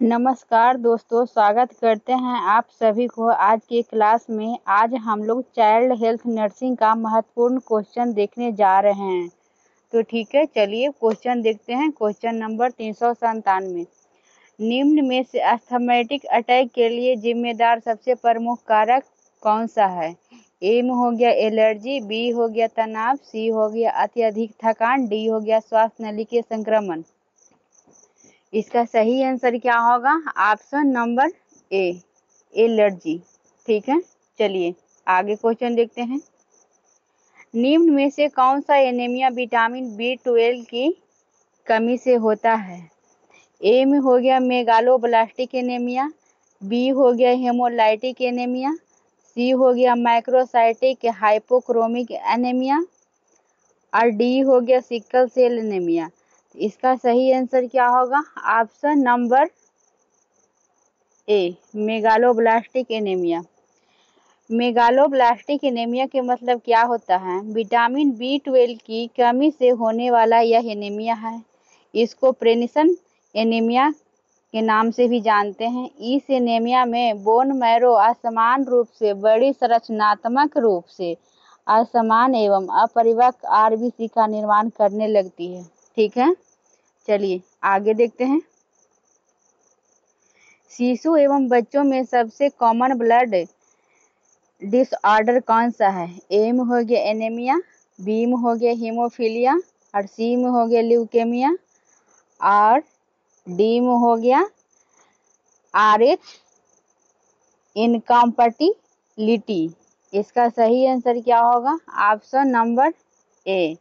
नमस्कार दोस्तों, स्वागत करते हैं आप सभी को आज की क्लास में। आज हम लोग चाइल्ड हेल्थ नर्सिंग का महत्वपूर्ण क्वेश्चन देखने जा रहे हैं। तो ठीक है, चलिए क्वेश्चन देखते हैं। Question number 397। निम्न में से अस्थमैटिक अटैक के लिए जिम्मेदार सबसे प्रमुख कारक कौन सा है? ए में हो गया एलर्जी, बी हो गया तनाव, सी हो गया अत्यधिक थकान, डी हो गया श्वास नली के संक्रमण। इसका सही आंसर क्या होगा? ऑप्शन नंबर ए, एलर्जी। ठीक है, चलिए आगे क्वेश्चन देखते हैं। निम्न में से कौन सा एनीमिया विटामिन B12 की कमी से होता है? ए में हो गया मेगालोब्लास्टिक एनीमिया, बी हो गया हेमोलाइटिक एनीमिया, सी हो गया माइक्रोसाइटिक हाइपोक्रोमिक एनीमिया और डी हो गया सिकल सेल एनीमिया। इसका सही आंसर क्या होगा? ऑप्शन नंबर ए, मेगालोब्लास्टिक एनीमिया। मेगालोब्लास्टिक एनीमिया के मतलब क्या होता है? विटामिन B12 की कमी से होने वाला यह एनीमिया है। इसको प्रेनिसन एनीमिया के नाम से भी जानते हैं। इस एनीमिया में बोन मैरो असमान रूप से बड़ी संरचनात्मक रूप से असमान एवं अपरिपक्व आरबीसी का निर्माण करने लगती है। ठीक है, चलिए आगे देखते हैं। शिशु एवं बच्चों में सबसे कॉमन ब्लड डिसऑर्डर कौन सा है? ए में हो गया एनीमिया, बी में हो गया हीमोफीलिया और सी में हो गया ल्यूकेमिया और डी में हो गया RH इनकम्पैटिबिलिटी। इसका सही आंसर क्या होगा? ऑप्शन नंबर ए,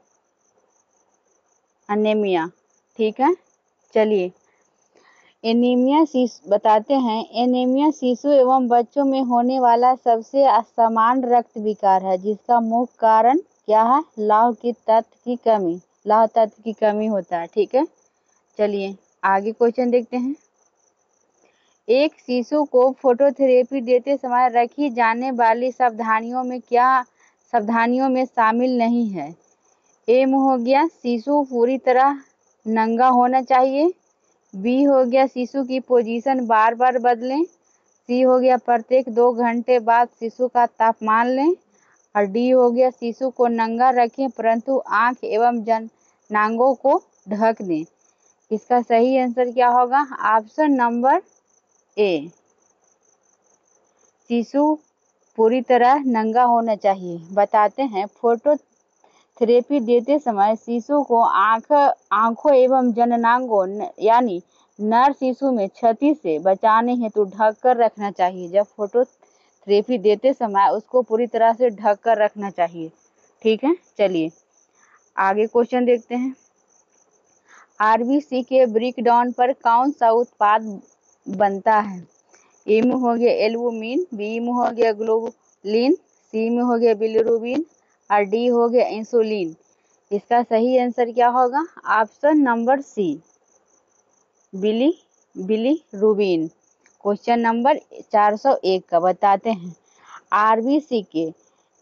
एनीमिया। ठीक है, चलिए एनीमिया बताते हैं। एनीमिया शिशु एवं बच्चों में होने वाला सबसे असामान्य रक्त विकार है, जिसका मुख्य कारण क्या है? लौह तत्व की कमी होता है। ठीक है, चलिए आगे क्वेश्चन देखते हैं। एक शिशु को फोटोथेरेपी देते समय रखी जाने वाली सावधानियों में शामिल नहीं है? ए में हो गया शिशु पूरी तरह नंगा होना चाहिए, बी हो गया शिशु की पोजीशन बार बार बदलें, सी हो गया प्रत्येक 2 घंटे बाद शिशु का तापमान लें और डी हो गया शिशु को नंगा रखें परंतु आंख एवं जनांगों को ढक दें। इसका सही आंसर क्या होगा? ऑप्शन नंबर ए, शिशु पूरी तरह नंगा होना चाहिए। बताते हैं फोटोथेरेपी देते समय शिशु को आंखों एवं जननांगों यानी नर शिशु में क्षति से बचाने हेतु ढक कर रखना चाहिए। जब फोटोथेरेपी देते समय उसको पूरी तरह से ढक कर रखना चाहिए। ठीक है, चलिए आगे क्वेश्चन देखते हैं। आरबीसी के ब्रेकडाउन पर कौन सा उत्पाद बनता है? ए में हो गया एल्बुमिन, बी में हो गया ग्लोबुलिन, सी में हो गया बिलिरुबिन और डी हो गया इंसुलिन। इसका सही आंसर क्या होगा? Option number C, bilirubin. Question number 401 का बताते हैं। आरबीसी के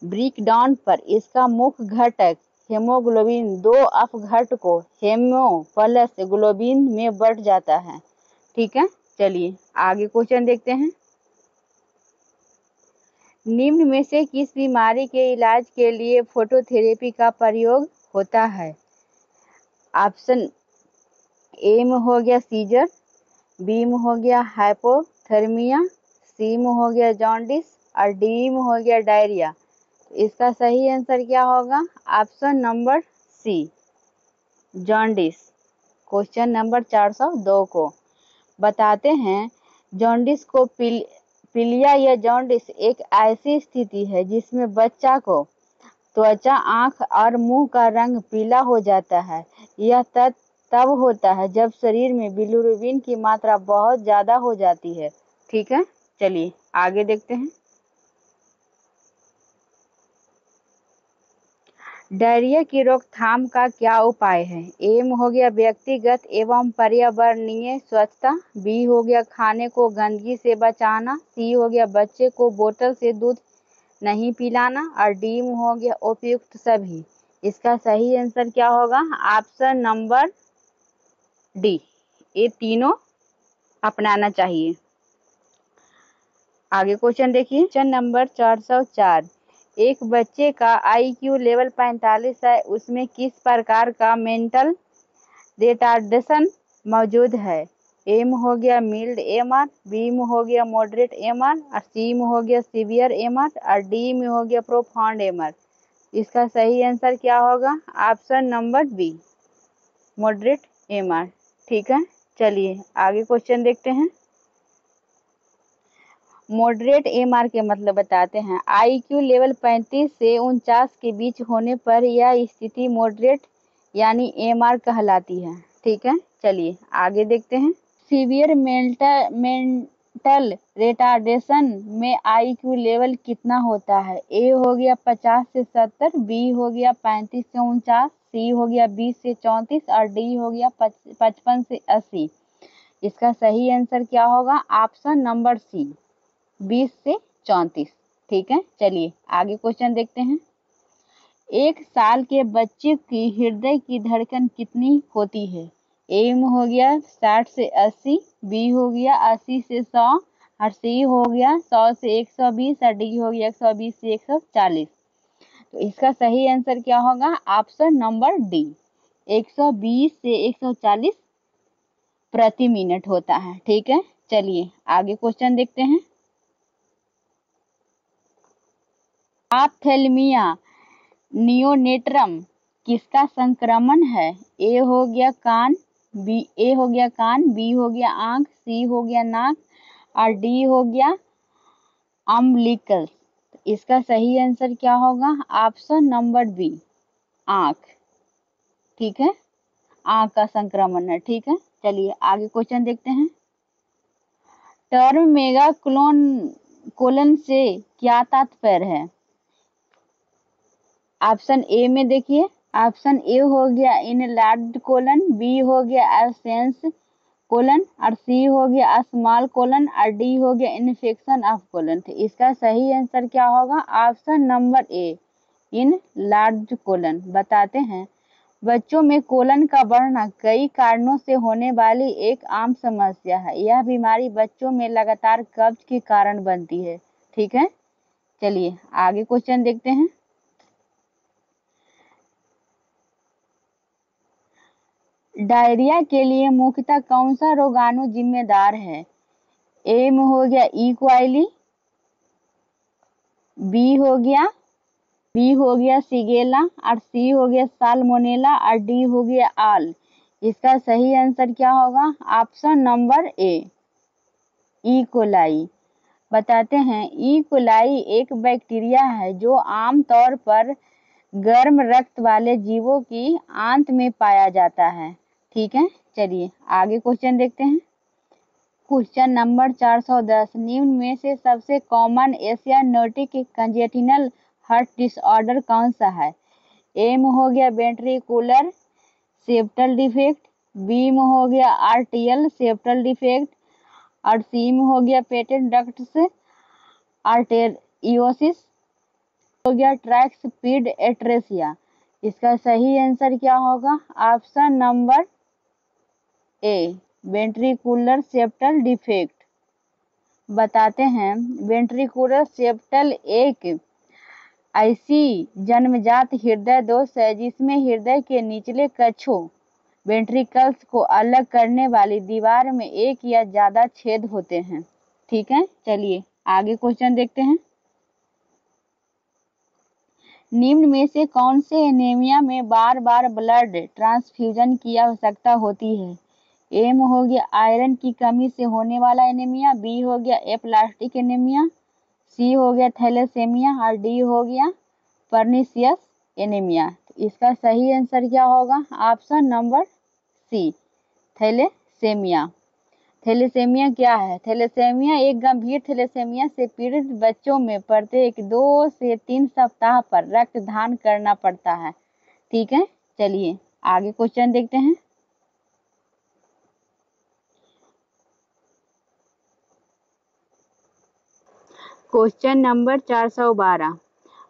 ब्रेकडाउन पर इसका मुख्य घटक हेमोग्लोबिन 2 अपघटकों हेमो प्लस ग्लोबिन में बढ़ जाता है। ठीक है, चलिए आगे क्वेश्चन देखते हैं। निम्न में से किस बीमारी के इलाज के लिए फोटोथेरेपी का प्रयोग होता है? ऑप्शन ए में हो गया सीजर, बी में हो गया हाइपोथर्मिया, सी में हो गया जॉन्डिस और डी में हो गया डायरिया। इसका सही आंसर क्या होगा? Option number C, jaundice. Question number 402 को बताते हैं। जॉन्डिस को पीलिया या जॉन्डिस एक ऐसी स्थिति है जिसमें बच्चा को त्वचा, आंख और मुंह का रंग पीला हो जाता है। यह तब होता है जब शरीर में बिलिरुबिन की मात्रा बहुत ज्यादा हो जाती है। ठीक है, चलिए आगे देखते हैं। डायरिया की रोकथाम का क्या उपाय है? ए में हो गया व्यक्तिगत एवं पर्यावरणीय स्वच्छता, बी हो गया खाने को गंदगी से बचाना, सी हो गया बच्चे को बोतल से दूध नहीं पिलाना और डी में हो गया उपयुक्त सभी। इसका सही आंसर क्या होगा? ऑप्शन नंबर डी, ये तीनों अपनाना चाहिए। आगे क्वेश्चन देखिए, क्वेश्चन नंबर 404। एक बच्चे का IQ लेवल 45 है, उसमें किस प्रकार का मेंटल रिटार्डेशन मौजूद है? ए में हो गया मिल्ड एमआर, बी में हो गया मॉडरेट एमआर, और सी में हो गया सीवियर एमआर, और डी में हो गया प्रोफाउंड एमआर। इसका सही आंसर क्या होगा? Option number B, moderate MR. ठीक है, चलिए आगे क्वेश्चन देखते हैं। मॉडरेट एमआर के मतलब बताते हैं। IQ लेवल 35 से 49 के बीच होने पर यह स्थिति मॉडरेट यानी एमआर कहलाती है। ठीक है, चलिए आगे देखते हैं। सीवियर मेंटल रिटार्डेशन में IQ लेवल कितना होता है? ए हो गया 50 से 70, बी हो गया 35 से 49, सी हो गया 20 से 34, और डी हो गया 55 से 80। इसका सही आंसर क्या होगा? ऑप्शन नंबर सी, 20 से 34। ठीक है, चलिए आगे क्वेश्चन देखते हैं। एक साल के बच्चे की हृदय की धड़कन कितनी होती है? ए में हो गया 60 से 80, बी हो गया 80 से 100, और सी हो गया 100 से 120, और डी हो गया 120 से 140। तो इसका सही आंसर क्या होगा? ऑप्शन नंबर डी, 120 से 140 प्रति मिनट होता है। ठीक है, चलिए आगे क्वेश्चन देखते हैं। ऑप्थेल्मिया नियोनेट्रम किसका संक्रमण है? ए हो गया कान, बी हो गया आंख, सी हो गया नाक, और डी हो गया अम्बिलिकस। इसका सही आंसर क्या होगा? ऑप्शन नंबर बी, आंख। ठीक है, आंख का संक्रमण है। ठीक है, चलिए आगे क्वेश्चन देखते हैं। टर्म मेगा कोलन से क्या तात्पर्य है? ऑप्शन ए में देखिए, ऑप्शन ए हो गया इनलार्ज्ड कोलन, बी हो गया एब्सेंस कोलन, और सी हो गया स्मॉल कोलन, और डी हो गया इन्फेक्शन ऑफ कोलन। तो इसका सही आंसर क्या होगा? ऑप्शन नंबर ए, इनलार्ज्ड कोलन। बताते हैं, बच्चों में कोलन का बढ़ना कई कारणों से होने वाली एक आम समस्या है। यह बीमारी बच्चों में लगातार कब्ज के कारण बनती है। ठीक है, चलिए आगे क्वेश्चन देखते हैं। डायरिया के लिए मुख्यतः कौन सा रोगाणु जिम्मेदार है? ए में हो गया ई क्वाइली, बी हो गया सिगेला, और सी हो गया साल्मोनेला, और डी हो गया आल। इसका सही आंसर क्या होगा? ऑप्शन नंबर ए, ई कोलाई। बताते हैं, ई कोलाई एक बैक्टीरिया है जो आमतौर पर गर्म रक्त वाले जीवों की आंत में पाया जाता है। ठीक है, चलिए आगे क्वेश्चन देखते हैं। Question number 410। निम्न में से सबसे common Asiatic congenital heart disorder कौन सा है? ए में हो गया वेंट्रिकुलर सेप्टल डिफेक्ट, बी में हो गया आर्टियल सेप्टल डिफेक्ट, और सी में हो गया पेटेंट डक्ट्स आर्टेरियोसिस, हो गया ट्रैक्सपीड एट्रेसिया। इसका सही आंसर क्या होगा? ऑप्शन नंबर ए, वेंट्रिकुलर सेप्टल डिफेक्ट। बताते हैं, वेंट्रिकुलर सेप्टल एक ऐसी जन्मजात हृदय दोष है जिसमें हृदय के निचले कक्षों वेंट्रिकल्स को अलग करने वाली दीवार में एक या ज्यादा छेद होते हैं। ठीक है, चलिए आगे क्वेश्चन देखते हैं। निम्न में से कौन से एनीमिया में बार बार ब्लड ट्रांसफ्यूजन की आवश्यकता होती है? ए में हो गया आयरन की कमी से होने वाला एनीमिया, बी हो गया एप्लास्टिक एनीमिया, सी हो गया थैलेसेमिया, और डी हो गया पर्निशियस एनीमिया। इसका सही आंसर क्या होगा? Option number C, thalassaemia. Thalassaemia क्या है? थैलेसेमिया एक गंभीर थैलेसेमिया से पीड़ित बच्चों में प्रत्येक 2 से 3 सप्ताह पर रक्तदान करना पड़ता है। ठीक है, चलिए आगे क्वेश्चन देखते हैं। Question number 412।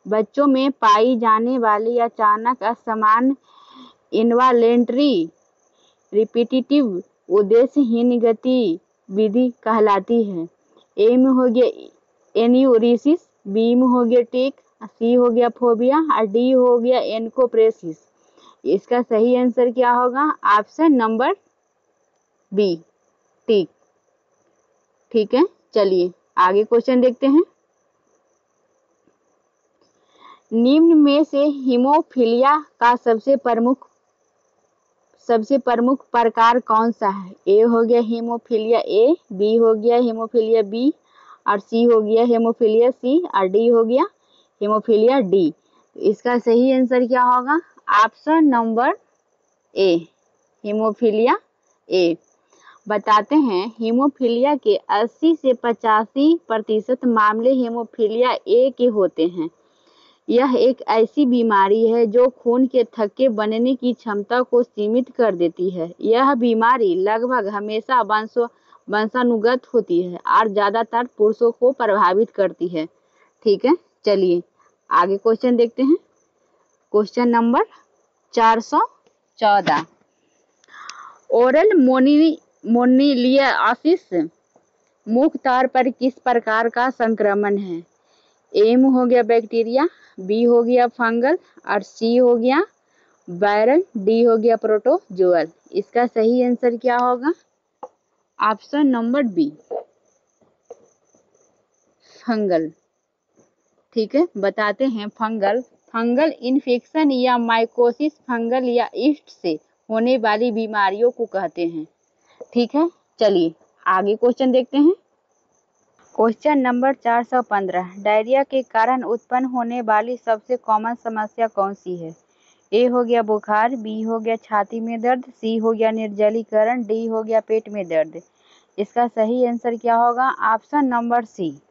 बच्चों में पाई जाने वाली अचानक असमान इनवॉलेंटरी रिपीटिटिव उद्देश्यहीन गति विधि कहलाती है? ए में हो गया एन्यूरिसिस, बी में हो गया टिक, सी हो गया फोबिया और डी हो गया एनकोप्रेसिस। इसका सही आंसर क्या होगा? ऑप्शन नंबर बी, टिक। ठीक है, चलिए आगे क्वेश्चन देखते हैं। निम्न में से हीमोफीलिया का सबसे प्रमुख प्रकार कौन सा है? ए हो गया हीमोफीलिया ए, बी हो गया हीमोफीलिया बी और सी हो गया हीमोफीलिया सी और डी हो गया हीमोफीलिया डी। तो इसका सही आंसर क्या होगा? Option number A, haemophilia A. बताते हैं हीमोफीलिया के 80 से 85% मामले हीमोफीलिया ए के होते हैं। यह एक ऐसी बीमारी है जो खून के थक्के बनने की क्षमता को सीमित कर देती है। यह बीमारी लगभग हमेशा वंशानुगत होती है और ज्यादातर पुरुषों को प्रभावित करती है। ठीक है, चलिए आगे क्वेश्चन देखते हैं। Question number 414। ओरल मोनिलियासिस मुख्य तौर पर किस प्रकार का संक्रमण है? ए में हो गया बैक्टीरिया, बी हो गया फंगल और सी हो गया वायरल, डी हो गया प्रोटोजोअल। इसका सही आंसर क्या होगा? Option number B, fungal. ठीक है, बताते हैं फंगल इन्फेक्शन या माइकोसिस फंगल या ईस्ट से होने वाली बीमारियों को कहते हैं। ठीक है, चलिए आगे क्वेश्चन देखते हैं। Question number 415। डायरिया के कारण उत्पन्न होने वाली सबसे कॉमन समस्या कौन सी है? ए हो गया बुखार, बी हो गया छाती में दर्द, सी हो गया निर्जलीकरण, डी हो गया पेट में दर्द। इसका सही आंसर क्या होगा? ऑप्शन नंबर सी,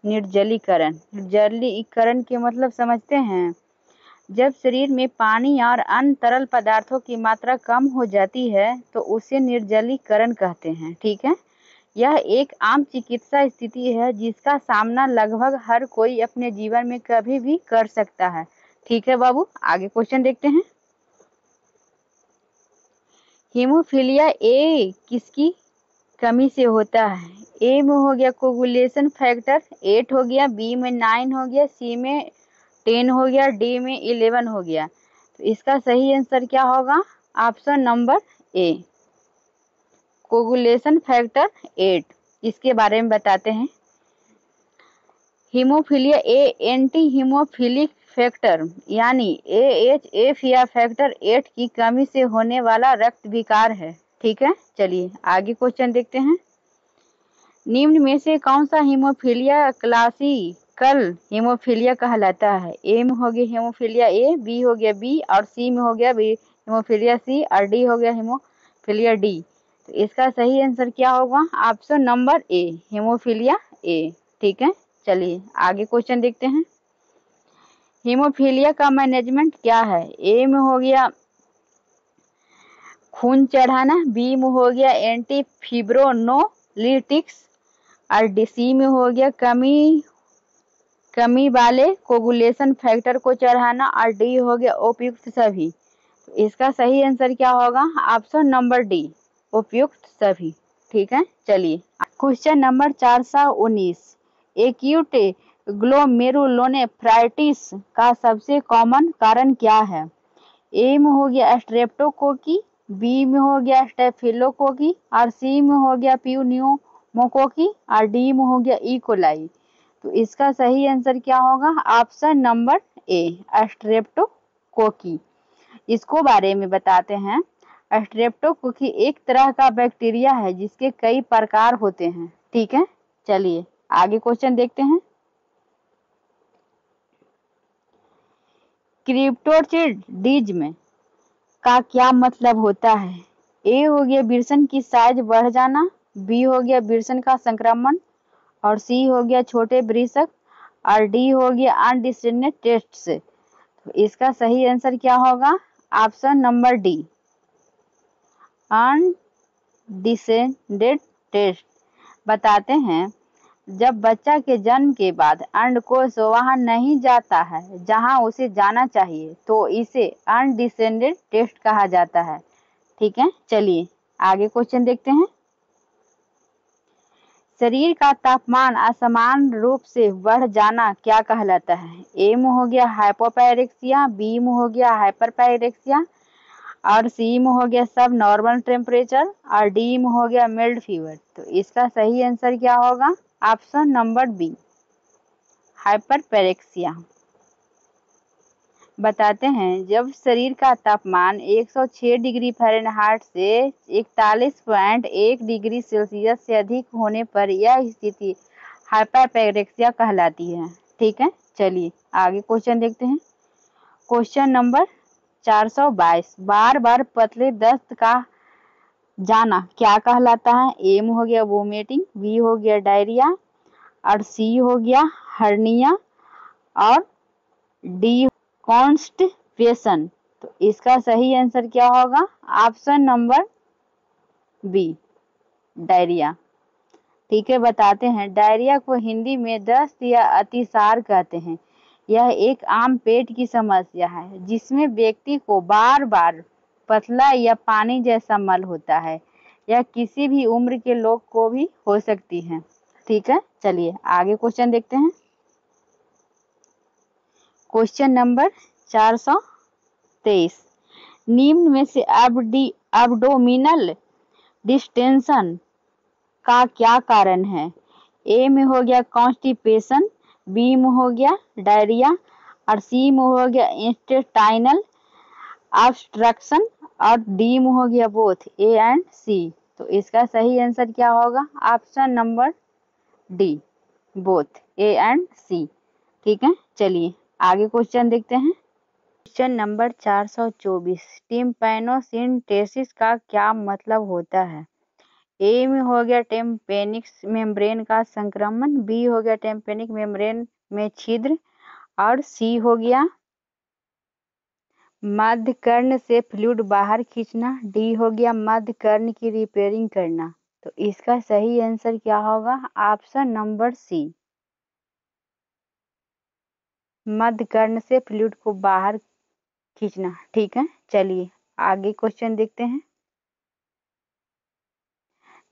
निर्जलीकरण। निर्जलीकरण के मतलब समझते हैं? जब शरीर में पानी और अन्य तरल पदार्थों की मात्रा कम हो जाती है तो उसे निर्जलीकरण कहते हैं। ठीक है, यह एक आम चिकित्सा स्थिति है जिसका सामना लगभग हर कोई अपने जीवन में कभी भी कर सकता है। ठीक है बाबू, आगे क्वेश्चन देखते हैं। हीमोफीलिया ए किसकी कमी से होता है? ए में हो गया कोगुलेशन फैक्टर 8 हो गया, बी में 9 हो गया, सी में 10 हो गया, डी में 11 हो गया। तो इसका सही आंसर क्या होगा? Option number A, coagulation factor 8। इसके बारे में बताते हैं। Haemophilia A anti haemophilic factor यानी AHF या फैक्टर 8 की कमी से होने वाला रक्त विकार है। ठीक है, चलिए आगे क्वेश्चन देखते हैं। निम्न में से कौन सा हीमोफीलिया क्लासिकल हीमोफीलिया कहलाता है? ए में हो गया हीमोफीलिया ए, बी हो गया बी और सी में हो गया हीमोफीलिया सी और डी हो गया हीमोफीलिया डी। तो इसका सही आंसर क्या होगा? Option number A, haemophilia A. ठीक है, चलिए आगे क्वेश्चन देखते हैं। हीमोफीलिया का मैनेजमेंट क्या है? ए में हो गया खून चढ़ाना, बी में हो गया एंटी फिब्रोनोलिटिक्स और सी में हो गया कमी वाले कोगुलेशन फैक्टर को चढ़ाना और डी हो गया उपयुक्त सभी। तो इसका सही आंसर क्या होगा? ऑप्शन नंबर डी, उपयुक्त सभी। ठीक है, चलिए क्वेश्चन नंबर 419। एक्यूट ग्लोमेरुलोनेफ्राइटिस का सबसे कॉमन कारण क्या है? ए में हो गया स्ट्रेप्टोकोकी, बी में हो गया स्टेफिलोकोकी और सी में हो गया प्यून्यूमोकोकी और डी में हो गया ई कोलाई। तो इसका सही आंसर क्या होगा? ऑप्शन नंबर ए, स्ट्रेप्टोकोकी। इसको बारे में बताते हैं। स्ट्रेप्टोकोकी एक तरह का बैक्टीरिया है जिसके कई प्रकार होते हैं। ठीक है, चलिए आगे क्वेश्चन देखते हैं। क्रिप्टोचिडिज्म का क्या मतलब होता है? ए हो गया विरसन की साइज बढ़ जाना, बी हो गया विरसन का संक्रमण और सी हो गया छोटे वृषक और डी हो गया अनडिसेंडेड टेस्ट्स। तो इसका सही आंसर क्या होगा? Option number D, undescended test. बताते हैं, जब बच्चा के जन्म के बाद अंडकोश वहां नहीं जाता है जहां उसे जाना चाहिए तो इसे अनडिसेंडेड टेस्ट कहा जाता है। ठीक है, चलिए आगे क्वेश्चन देखते हैं। शरीर का तापमान असमान रूप से बढ़ जाना क्या कहलाता है? ए में हो गया हाइपोपायरेक्सिया, बी में हो गया हाइपरपायरेक्सिया और सी में हो गया सब नॉर्मल टेम्परेचर और डी में हो गया मिल्ड फीवर। तो इसका सही आंसर क्या होगा? Option number B, hyperpyrexia. बताते हैं, जब शरीर का तापमान 106 डिग्री फ़ारेनहाइट से 41.1 डिग्री सेल्सियस से अधिक होने पर यह स्थिति हाइपरपेरेक्सिया कहलाती है। ठीक है, चलिए आगे क्वेश्चन देखते हैं। क्वेश्चन नंबर 422, बार बार पतले दस्त का जाना क्या कहलाता है? ए में हो गया वोमिटिंग, बी हो गया डायरिया और सी हो गया हर्निया और डी कॉन्स्टिपेशन। तो इसका सही आंसर क्या होगा? Option number B, diarrhoea. ठीक है, बताते हैं, डायरिया को हिंदी में दस्त या अतिसार कहते हैं। यह एक आम पेट की समस्या है जिसमें व्यक्ति को बार बार पतला या पानी जैसा मल होता है। यह किसी भी उम्र के लोग को भी हो सकती है। ठीक है, चलिए आगे क्वेश्चन देखते हैं। क्वेश्चन नंबर 423, निम्न में से एब्डोमिनल डिस्टेंशन का क्या कारण है? ए में हो गया कॉन्स्टिपेशन, बी में हो गया डायरिया और सी में हो गया इंटेस्टाइनल ऑब्स्ट्रक्शन और डी में हो गया बोथ ए एंड सी। तो इसका सही आंसर क्या होगा? Option number D, both A and C. ठीक है, चलिए आगे क्वेश्चन देखते हैं। क्वेश्चन नंबर 424, टिम्पैनोसिंथेसिस का क्या मतलब होता है? ए में हो गया टेम्पेनिक मेम्ब्रेन का संक्रमण, बी हो गया टेम्पेनिक मेम्ब्रेन में छिद्र और सी हो गया मध्य कर्ण से फ्लूइड बाहर खींचना, डी हो गया मध्य कर्ण की रिपेयरिंग करना। तो इसका सही आंसर क्या होगा? ऑप्शन नंबर सी, मध्य कर्ण से फ्लूइड को बाहर खींचना। ठीक है, चलिए आगे क्वेश्चन देखते हैं।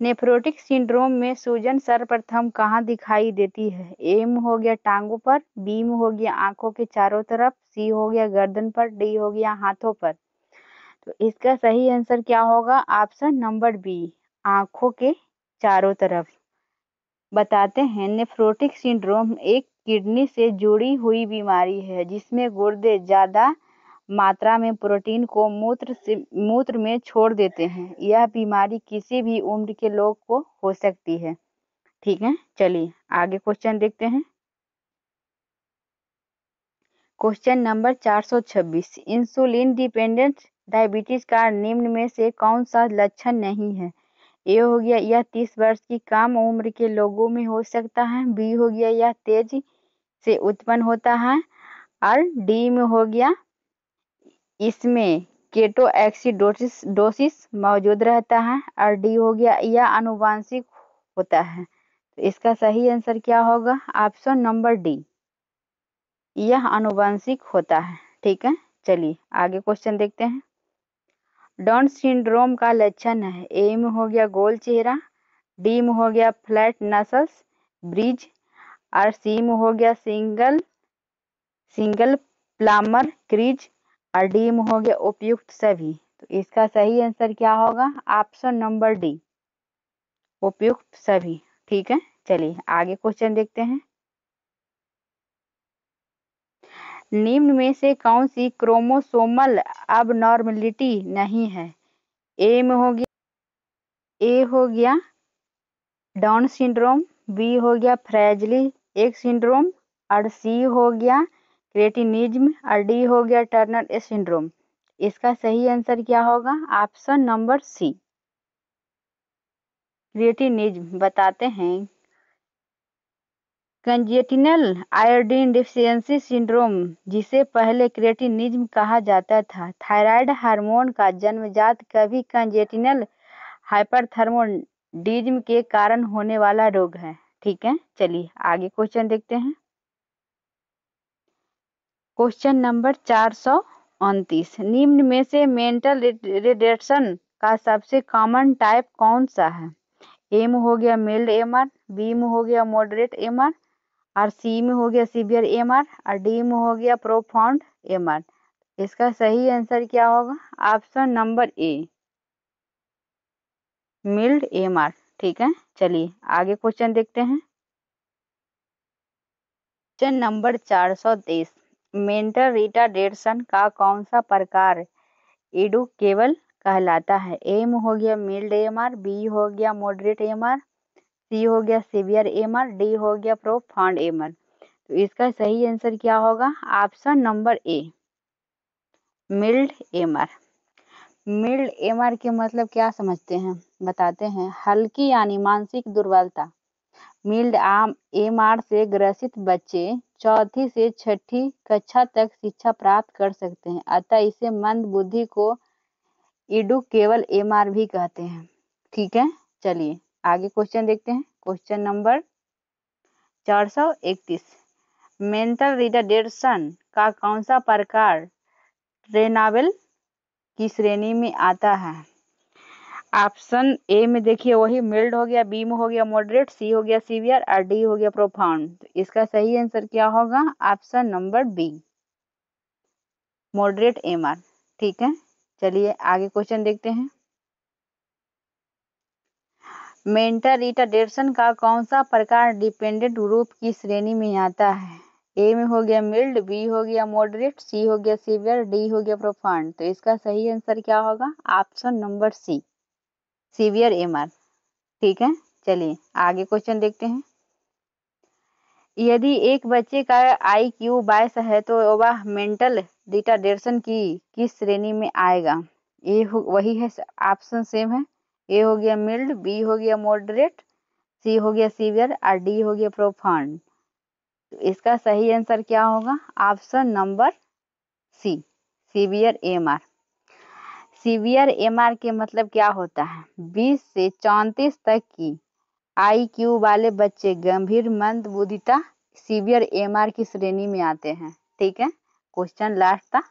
नेफ्रोटिक सिंड्रोम में सूजन सर्वप्रथम कहाँ दिखाई देती है? ए में हो गया टांगों पर, बी में हो गया आंखों के चारों तरफ, सी हो गया गर्दन पर, डी हो गया हाथों पर। तो इसका सही आंसर क्या होगा? ऑप्शन नंबर बी, आंखों के चारों तरफ। बताते हैं, नेफ्रोटिक सिंड्रोम एक किडनी से जुड़ी हुई बीमारी है जिसमें गुर्दे ज्यादा मात्रा में प्रोटीन को मूत्र में छोड़ देते हैं। यह बीमारी किसी भी उम्र के लोग को हो सकती है। ठीक है, चलिए आगे क्वेश्चन देखते हैं। Question number 426, insulin dependent diabetes का निम्न में से कौन सा लक्षण नहीं है? ए हो गया यह 30 वर्ष की कम उम्र के लोगों में हो सकता है, बी हो गया यह तेजी से उत्पन्न होता है और डी में हो गया इसमें केटोएसिडोसिस मौजूद रहता है और डी हो गया यह आनुवंशिक होता है। तो इसका सही आंसर क्या होगा? ऑप्शन नंबर डी, यह आनुवंशिक होता है। ठीक है, चलिए आगे क्वेश्चन देखते हैं। डाउन सिंड्रोम का लक्षण है, ए में हो गया गोल चेहरा, डी में हो गया फ्लैट नसल्स ब्रिज और सी में हो गया सिंगल प्लामर क्रीज और डी में हो गया उपयुक्त सभी। तो इसका सही आंसर क्या होगा? ऑप्शन नंबर डी, उपयुक्त सभी। ठीक है, चलिए आगे क्वेश्चन देखते हैं। निम्न में से कौन सी क्रोमोसोमल अबनॉर्मलिटी नहीं है? ए हो गया डाउन सिंड्रोम, बी हो गया फ्रैजिली एक्स सिंड्रोम और सी हो गया क्रेटिनिज्म और डी हो गया टर्नर सिंड्रोम। इसका सही आंसर क्या होगा? Option number C, cretinism. बताते हैं, कंजेटिनल आयोडीन डिफिशियंसी सिंड्रोम, जिसे पहले क्रेटिनिज्म कहा जाता था, थायराइड हार्मोन का जन्मजात कभी कंजेटिनल हाइपरथायरॉयडिज्म के कारण होने वाला रोग है। ठीक है, चलिए आगे क्वेश्चन देखते हैं। क्वेश्चन नंबर 429, निम्न में से मेंटल रिटार्डेशन का सबसे कॉमन टाइप कौन सा है? ए में हो गया मिल्ड एमआर, बी में हो गया मॉडरेट एमआर, और सी में हो गया सीवियर एमआर, और डी में हो गया प्रोफाउंड एमआर। इसका सही आंसर क्या होगा? Option number A, mild MR. ठीक है, चलिए आगे क्वेश्चन देखते हैं। क्वेश्चन नंबर 423, मेंटल रिटार्डेशन का कौन सा प्रकार एडुकेबल कहलाता है? ए में हो गया मिल्ड एमआर, बी हो गया मॉडरेट एमआर, सी हो गया सीवियर एमआर, डी हो गया प्रोफाउंड एमआर। तो इसका सही आंसर क्या होगा? Option number A, mild MR. Mild MR के मतलब क्या समझते हैं, बताते हैं। हल्की यानी मानसिक दुर्बलता। मिल्ड एमआर से ग्रसित बच्चे चौथी से छठी कक्षा तक शिक्षा प्राप्त कर सकते हैं, अतः इसे मंद बुद्धि को एडुकेबल एमआर भी कहते हैं। ठीक है, चलिए आगे क्वेश्चन देखते हैं। क्वेश्चन नंबर 431, मेंटल रिटार्डेशन का कौन सा प्रकार ट्रेनाबल की श्रेणी में आता है? ऑप्शन ए में देखिए वही मिल्ड हो गया, बी में हो गया मॉडरेट, सी हो गया सीवियर, और डी हो गया प्रोफाउंड। तो इसका सही आंसर क्या होगा? Option number B, moderate MR. ठीक है, चलिए आगे क्वेश्चन देखते हैं। मेंटल रिटार्डेशन का कौन सा प्रकार डिपेंडेंट ग्रुप की श्रेणी में आता है? ए में हो गया मिल्ड, बी हो गया मॉडरेट, सी हो गया सीवियर, डी हो गया प्रोफाउंड। तो इसका सही आंसर क्या होगा? Option number C, severe MR. ठीक है, चलिए आगे क्वेश्चन देखते हैं। यदि एक बच्चे का IQ 22 है तो वह मेंटल रिटार्डेशन की किस श्रेणी में आएगा? वही है, ऑप्शन सेम है। ए हो गया मिल्ड, बी हो गया मॉडरेट, सी हो गया सीवियर, और डी हो गया प्रोफाउंड। तो इसका सही आंसर क्या होगा? Option number C, severe MR. Severe MR के मतलब क्या होता है? 20 से 34 तक की IQ वाले बच्चे गंभीर मंदबुद्धिता सीवियर एमआर की श्रेणी में आते हैं। ठीक है, क्वेश्चन लास्ट था,